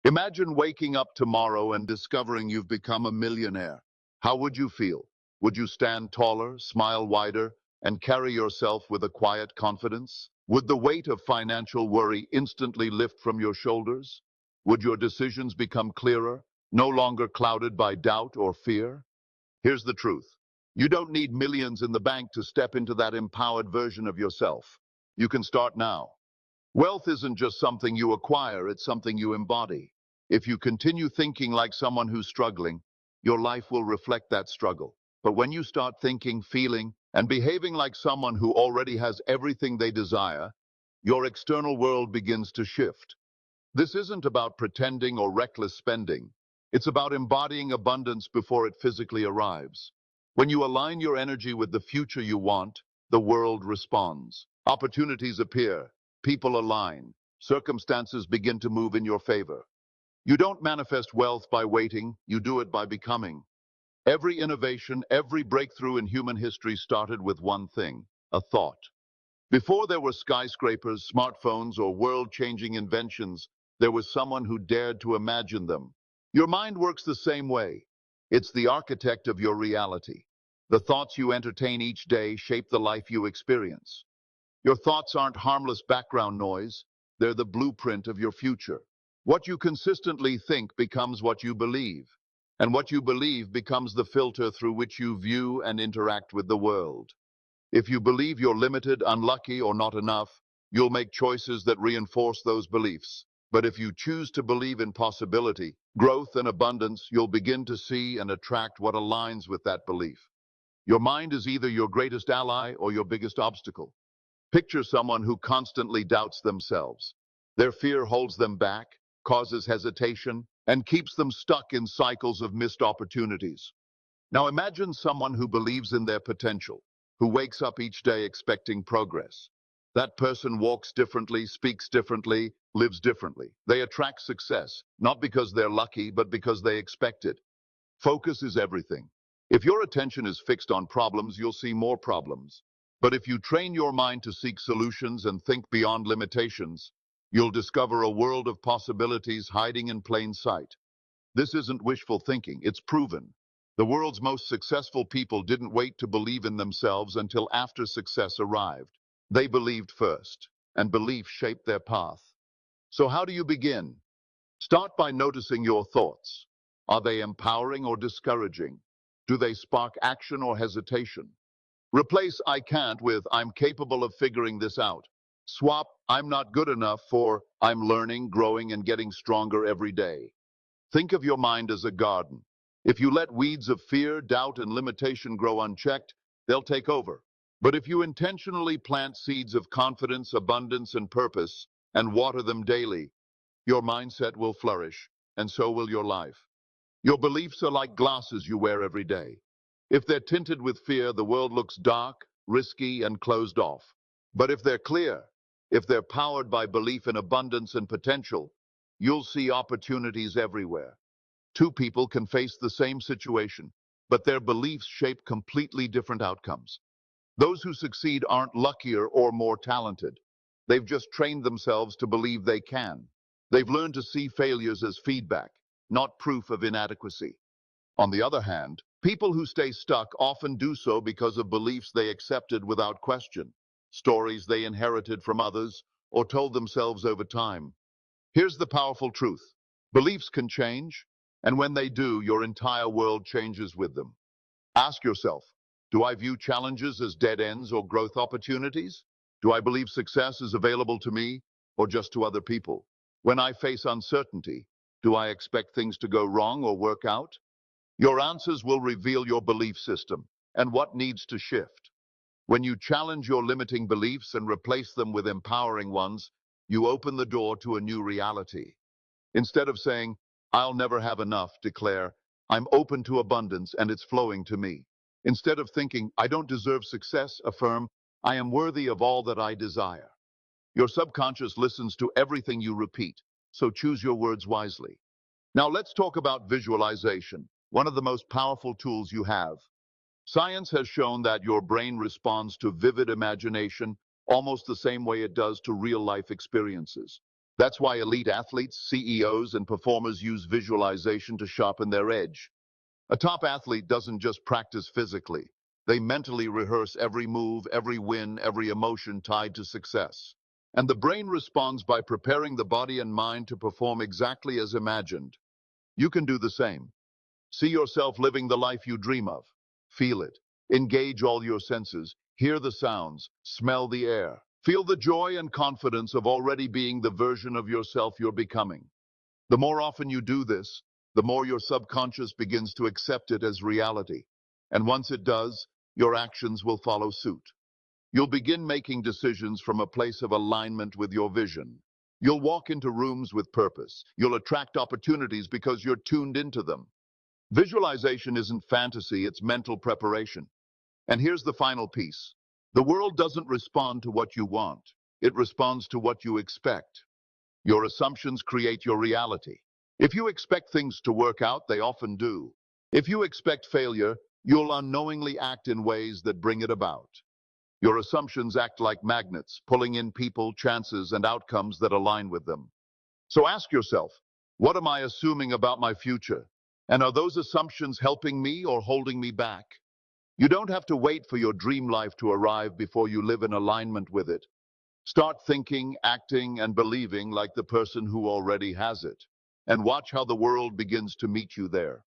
Imagine waking up tomorrow and discovering you've become a millionaire. How would you feel? Would you stand taller, smile wider, and carry yourself with a quiet confidence? Would the weight of financial worry instantly lift from your shoulders? Would your decisions become clearer, no longer clouded by doubt or fear? Here's the truth. You don't need millions in the bank to step into that empowered version of yourself. You can start now. Wealth isn't just something you acquire, it's something you embody. If you continue thinking like someone who's struggling, your life will reflect that struggle. But when you start thinking, feeling, and behaving like someone who already has everything they desire, your external world begins to shift. This isn't about pretending or reckless spending. It's about embodying abundance before it physically arrives. When you align your energy with the future you want, the world responds. Opportunities appear, people align, circumstances begin to move in your favor. You don't manifest wealth by waiting, you do it by becoming. Every innovation, every breakthrough in human history started with one thing, a thought. Before there were skyscrapers, smartphones, or world-changing inventions, there was someone who dared to imagine them. Your mind works the same way. It's the architect of your reality. The thoughts you entertain each day shape the life you experience. Your thoughts aren't harmless background noise, they're the blueprint of your future. What you consistently think becomes what you believe, and what you believe becomes the filter through which you view and interact with the world. If you believe you're limited, unlucky, or not enough, you'll make choices that reinforce those beliefs. But if you choose to believe in possibility, growth, and abundance, you'll begin to see and attract what aligns with that belief. Your mind is either your greatest ally or your biggest obstacle. Picture someone who constantly doubts themselves. Their fear holds them back, causes hesitation, and keeps them stuck in cycles of missed opportunities. Now imagine someone who believes in their potential, who wakes up each day expecting progress. That person walks differently, speaks differently, lives differently. They attract success, not because they're lucky, but because they expect it. Focus is everything. If your attention is fixed on problems, you'll see more problems. But if you train your mind to seek solutions and think beyond limitations, you'll discover a world of possibilities hiding in plain sight. This isn't wishful thinking, it's proven. The world's most successful people didn't wait to believe in themselves until after success arrived. They believed first, and belief shaped their path. So how do you begin? Start by noticing your thoughts. Are they empowering or discouraging? Do they spark action or hesitation? Replace "I can't" with "I'm capable of figuring this out." Swap "I'm not good enough" for "I'm learning, growing, and getting stronger every day." Think of your mind as a garden. If you let weeds of fear, doubt, and limitation grow unchecked, they'll take over. But if you intentionally plant seeds of confidence, abundance, and purpose, and water them daily, your mindset will flourish, and so will your life. Your beliefs are like glasses you wear every day. If they're tinted with fear, the world looks dark, risky, and closed off. But if they're clear, if they're powered by belief in abundance and potential, you'll see opportunities everywhere. Two people can face the same situation, but their beliefs shape completely different outcomes. Those who succeed aren't luckier or more talented. They've just trained themselves to believe they can. They've learned to see failures as feedback, not proof of inadequacy. On the other hand, people who stay stuck often do so because of beliefs they accepted without question, stories they inherited from others, or told themselves over time. Here's the powerful truth. Beliefs can change, and when they do, your entire world changes with them. Ask yourself, do I view challenges as dead ends or growth opportunities? Do I believe success is available to me or just to other people? When I face uncertainty, do I expect things to go wrong or work out? Your answers will reveal your belief system and what needs to shift. When you challenge your limiting beliefs and replace them with empowering ones, you open the door to a new reality. Instead of saying, "I'll never have enough," declare, "I'm open to abundance and it's flowing to me." Instead of thinking, "I don't deserve success," affirm, "I am worthy of all that I desire." Your subconscious listens to everything you repeat, so choose your words wisely. Now let's talk about visualization, one of the most powerful tools you have. Science has shown that your brain responds to vivid imagination almost the same way it does to real-life experiences. That's why elite athletes, CEOs, and performers use visualization to sharpen their edge. A top athlete doesn't just practice physically. They mentally rehearse every move, every win, every emotion tied to success. And the brain responds by preparing the body and mind to perform exactly as imagined. You can do the same. See yourself living the life you dream of. Feel it. Engage all your senses. Hear the sounds. Smell the air. Feel the joy and confidence of already being the version of yourself you're becoming. The more often you do this, the more your subconscious begins to accept it as reality. And once it does, your actions will follow suit. You'll begin making decisions from a place of alignment with your vision. You'll walk into rooms with purpose. You'll attract opportunities because you're tuned into them. Visualization isn't fantasy, it's mental preparation. And here's the final piece. The world doesn't respond to what you want. It responds to what you expect. Your assumptions create your reality. If you expect things to work out, they often do. If you expect failure, you'll unknowingly act in ways that bring it about. Your assumptions act like magnets, pulling in people, chances, and outcomes that align with them. So ask yourself, what am I assuming about my future? And are those assumptions helping me or holding me back? You don't have to wait for your dream life to arrive before you live in alignment with it. Start thinking, acting, and believing like the person who already has it. And watch how the world begins to meet you there.